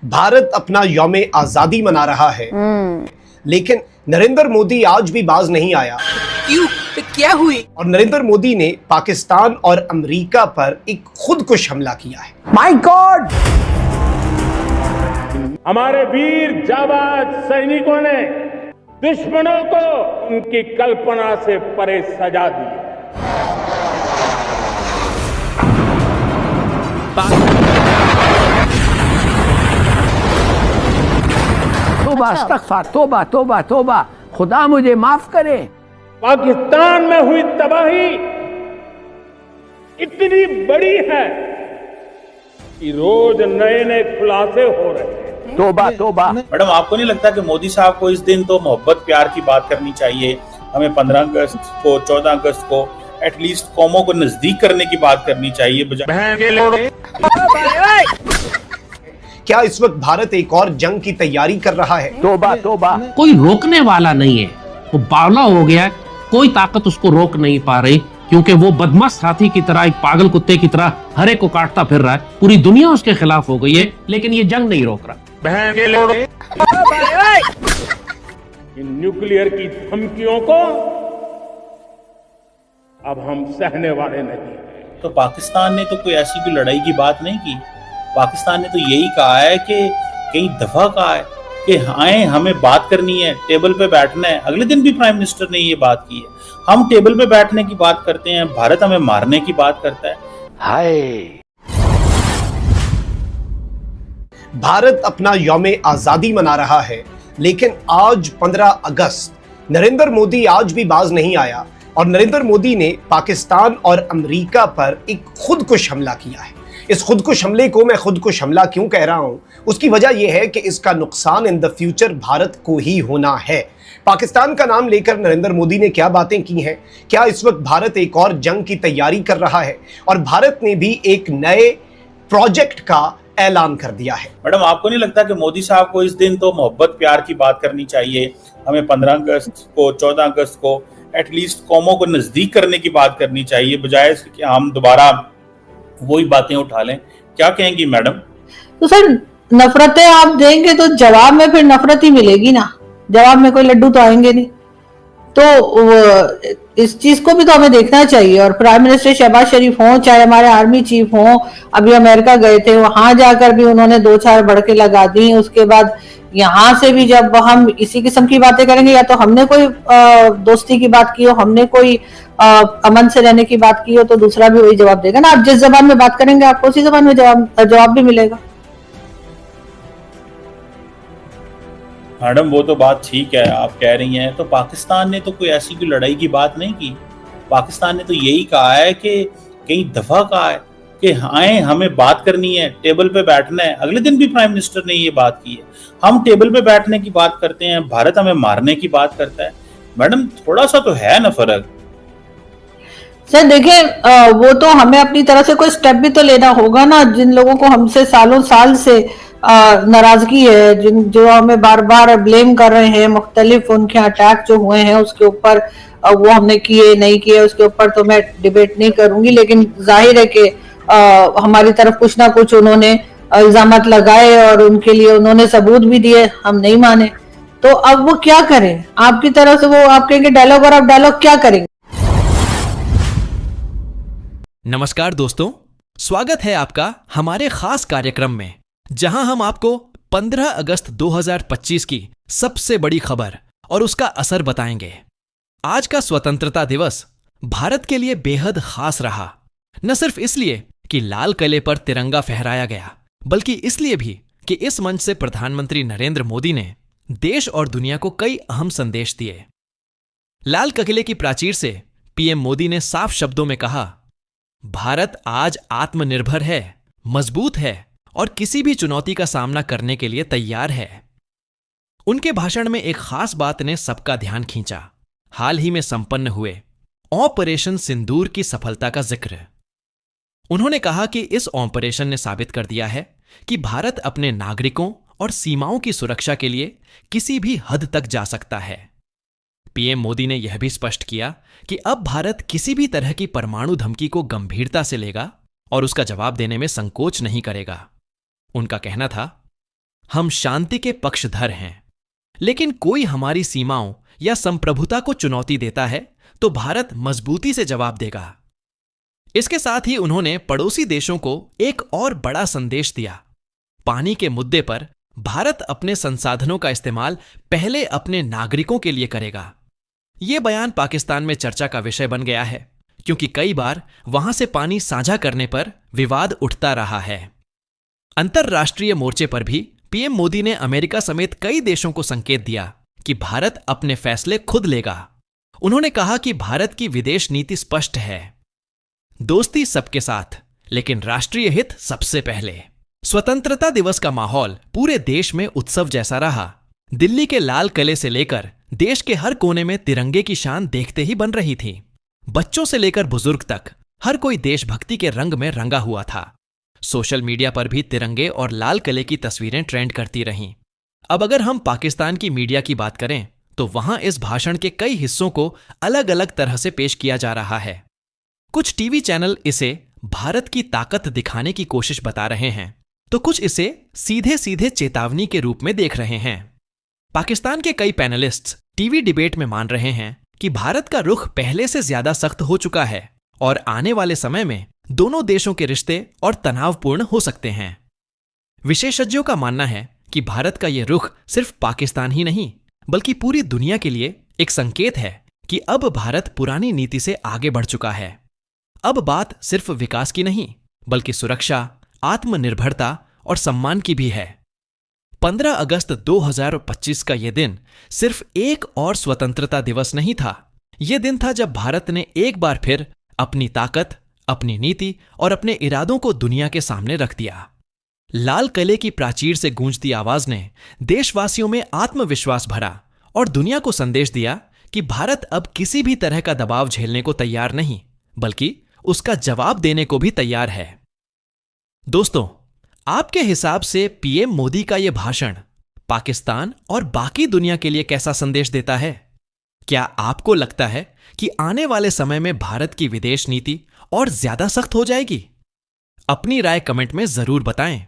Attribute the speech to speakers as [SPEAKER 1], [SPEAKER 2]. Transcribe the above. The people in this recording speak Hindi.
[SPEAKER 1] भारत अपना यौम आजादी मना रहा है, लेकिन नरेंद्र मोदी आज भी बाज नहीं आया।
[SPEAKER 2] क्यों? क्या हुई?
[SPEAKER 1] और नरेंद्र मोदी ने पाकिस्तान और अमेरिका पर एक खुदकुश हमला किया है।
[SPEAKER 3] My God!
[SPEAKER 4] हमारे वीर जाबाज सैनिकों ने दुश्मनों को उनकी कल्पना से परे सजा दी।
[SPEAKER 3] तोबा, अस्तगफार, तोबा तोबा तोबा, खुदा मुझे माफ करे।
[SPEAKER 4] पाकिस्तान में हुई तबाही इतनी बड़ी है कि रोज नए नए खुलासे हो रहे हैं।
[SPEAKER 3] तोबा तोबा।
[SPEAKER 5] मैडम, आपको नहीं लगता कि मोदी साहब को इस दिन तो मोहब्बत प्यार की बात करनी चाहिए? हमें 15 अगस्त को, 14 अगस्त को एटलीस्ट कौमों को नजदीक करने की बात करनी चाहिए बजाय।
[SPEAKER 1] क्या इस वक्त भारत एक और जंग की तैयारी कर रहा है?
[SPEAKER 3] तोबा तोबा।
[SPEAKER 6] कोई रोकने वाला नहीं है, वो बावला हो गया, कोई ताकत उसको रोक नहीं पा रही, क्योंकि वो बदमाश हाथी की तरह, एक पागल कुत्ते की तरह हर एक को काटता फिर रहा है। पूरी दुनिया उसके खिलाफ हो गई है, लेकिन ये जंग नहीं रोक रहा।
[SPEAKER 4] इन न्यूक्लियर की धमकियों को अब हम सहने वाले नहीं।
[SPEAKER 5] तो पाकिस्तान ने तो कोई ऐसी कोई लड़ाई की बात नहीं की। पाकिस्तान ने तो यही कहा है कि कई दफा कहा है कि आए, हमें बात करनी है, टेबल पे बैठना है। अगले दिन भी प्राइम मिनिस्टर ने ये बात की है। हम टेबल पे बैठने की बात करते हैं, भारत हमें मारने की बात करता है।
[SPEAKER 3] हाय!
[SPEAKER 1] भारत अपना यौम आजादी मना रहा है, लेकिन आज 15 अगस्त नरेंद्र मोदी आज भी बाज नहीं आया और नरेंद्र मोदी ने पाकिस्तान और अमेरिका पर एक खुदकुश हमला किया है। इस खुदकुश हमले को मैं खुदकुश हमला क्यों कह रहा हूं, उसकी वजह यह है कि इसका नुकसान इन द फ्यूचर भारत को ही होना है। पाकिस्तान का नाम लेकर नरेंद्र मोदी ने क्या बातें की हैं? क्या इस वक्त भारत एक और जंग की तैयारी कर रहा है? और भारत ने भी एक नए प्रोजेक्ट का ऐलान कर दिया है।
[SPEAKER 5] मैडम, आपको नहीं लगता कि मोदी साहब को इस दिन तो मोहब्बत प्यार की बात करनी चाहिए? हमें 15 अगस्त को, 14 अगस्त को एटलीस्ट कौमों को नजदीक करने की बात करनी चाहिए बजाय कि हम दोबारा वही बातें उठा लें। क्या कहेंगी मैडम?
[SPEAKER 7] तो सर, नफरतें आप देंगे तो जवाब में फिर नफरत ही मिलेगी ना, जवाब में कोई लड्डू तो आएंगे नहीं। तो इस चीज को भी तो हमें देखना चाहिए। और प्राइम मिनिस्टर शहबाज शरीफ हों, चाहे हमारे आर्मी चीफ हों, अभी अमेरिका गए थे, वहां जाकर भी उन्होंने 2-4 भड़के लगा दी। उसके बाद यहाँ से भी जब हम इसी किस्म की बातें करेंगे, या तो हमने कोई दोस्ती की बात की हो, हमने कोई अमन से रहने की बात की हो, तो दूसरा भी वही जवाब देगा ना। आप जिस जबान में बात करेंगे आपको उसी जबान में जवाब भी मिलेगा।
[SPEAKER 5] मैडम, वो तो बात ठीक है, आप कह रही हैं। तो पाकिस्तान ने तो कोई ऐसी कोई लड़ाई की बात नहीं की। पाकिस्तान ने तो यही कहा है कि कई दफा कहा है कि आए, हमें बात करनी है, टेबल पे बैठना है। अगले दिन भी प्राइम मिनिस्टर ने ये बात की है। हम टेबल पे बैठने की बात करते हैं, भारत हमें मारने की बात करता है। मैडम, थोड़ा सा तो है ना फर्क।
[SPEAKER 7] सर देखिए, वो तो हमें अपनी तरफ से कोई स्टेप भी तो लेना होगा ना। जिन लोगों को हमसे सालों साल से नाराजगी है, जो हमें बार बार ब्लेम कर रहे हैं, मुख्तलिफ उनके अटैक जो हुए हैं उसके ऊपर, वो हमने किए नहीं किए उसके ऊपर तो मैं डिबेट नहीं करूंगी, लेकिन जाहिर है कि हमारी तरफ कुछ ना कुछ उन्होंने इल्जामात लगाए और उनके लिए उन्होंने सबूत भी दिए, हम नहीं माने। तो अब वो क्या करें? आपकी तरफ से वो आप कहेंगे डायलॉग, और आप डायलॉग क्या करेंगे?
[SPEAKER 8] नमस्कार दोस्तों, स्वागत है आपका हमारे खास कार्यक्रम में, जहां हम आपको 15 अगस्त 2025 की सबसे बड़ी खबर और उसका असर बताएंगे। आज का स्वतंत्रता दिवस भारत के लिए बेहद खास रहा, न सिर्फ इसलिए कि लाल किले पर तिरंगा फहराया गया, बल्कि इसलिए भी कि इस मंच से प्रधानमंत्री नरेंद्र मोदी ने देश और दुनिया को कई अहम संदेश दिए। लाल किले की प्राचीर से पीएम मोदी ने साफ शब्दों में कहा, भारत आज आत्मनिर्भर है, मजबूत है और किसी भी चुनौती का सामना करने के लिए तैयार है। उनके भाषण में एक खास बात ने सबका ध्यान खींचा, हाल ही में संपन्न हुए ऑपरेशन सिंदूर की सफलता का जिक्र। उन्होंने कहा कि इस ऑपरेशन ने साबित कर दिया है कि भारत अपने नागरिकों और सीमाओं की सुरक्षा के लिए किसी भी हद तक जा सकता है। पीएम मोदी ने यह भी स्पष्ट किया कि अब भारत किसी भी तरह की परमाणु धमकी को गंभीरता से लेगा और उसका जवाब देने में संकोच नहीं करेगा। उनका कहना था, हम शांति के पक्षधर हैं, लेकिन कोई हमारी सीमाओं या संप्रभुता को चुनौती देता है तो भारत मजबूती से जवाब देगा। इसके साथ ही उन्होंने पड़ोसी देशों को एक और बड़ा संदेश दिया। पानी के मुद्दे पर भारत अपने संसाधनों का इस्तेमाल पहले अपने नागरिकों के लिए करेगा। यह बयान पाकिस्तान में चर्चा का विषय बन गया है, क्योंकि कई बार वहां से पानी साझा करने पर विवाद उठता रहा है। अंतरराष्ट्रीय मोर्चे पर भी पीएम मोदी ने अमेरिका समेत कई देशों को संकेत दिया कि भारत अपने फैसले खुद लेगा। उन्होंने कहा कि भारत की विदेश नीति स्पष्ट है, दोस्ती सबके साथ, लेकिन राष्ट्रीय हित सबसे पहले। स्वतंत्रता दिवस का माहौल पूरे देश में उत्सव जैसा रहा। दिल्ली के लाल किले से लेकर देश के हर कोने में तिरंगे की शान देखते ही बन रही थी। बच्चों से लेकर बुजुर्ग तक हर कोई देशभक्ति के रंग में रंगा हुआ था। सोशल मीडिया पर भी तिरंगे और लाल किले की तस्वीरें ट्रेंड करती रहीं। अब अगर हम पाकिस्तान की मीडिया की बात करें तो वहां इस भाषण के कई हिस्सों को अलग अलग तरह से पेश किया जा रहा है। कुछ टीवी चैनल इसे भारत की ताकत दिखाने की कोशिश बता रहे हैं, तो कुछ इसे सीधे सीधे चेतावनी के रूप में देख रहे हैं। पाकिस्तान के कई पैनलिस्ट्स टीवी डिबेट में मान रहे हैं कि भारत का रुख पहले से ज्यादा सख्त हो चुका है और आने वाले समय में दोनों देशों के रिश्ते और तनावपूर्ण हो सकते हैं। विशेषज्ञों का मानना है कि भारत का यह रुख सिर्फ पाकिस्तान ही नहीं बल्कि पूरी दुनिया के लिए एक संकेत है कि अब भारत पुरानी नीति से आगे बढ़ चुका है। अब बात सिर्फ विकास की नहीं बल्कि सुरक्षा, आत्मनिर्भरता और सम्मान की भी है। 15 अगस्त 2025 का यह दिन सिर्फ एक और स्वतंत्रता दिवस नहीं था। यह दिन था जब भारत ने एक बार फिर अपनी ताकत, अपनी नीति और अपने इरादों को दुनिया के सामने रख दिया। लाल किले की प्राचीर से गूंजती आवाज ने देशवासियों में आत्मविश्वास भरा और दुनिया को संदेश दिया कि भारत अब किसी भी तरह का दबाव झेलने को तैयार नहीं बल्कि उसका जवाब देने को भी तैयार है। दोस्तों, आपके हिसाब से पीएम मोदी का यह भाषण पाकिस्तान और बाकी दुनिया के लिए कैसा संदेश देता है? क्या आपको लगता है कि आने वाले समय में भारत की विदेश नीति और ज्यादा सख्त हो जाएगी? अपनी राय कमेंट में जरूर बताएं।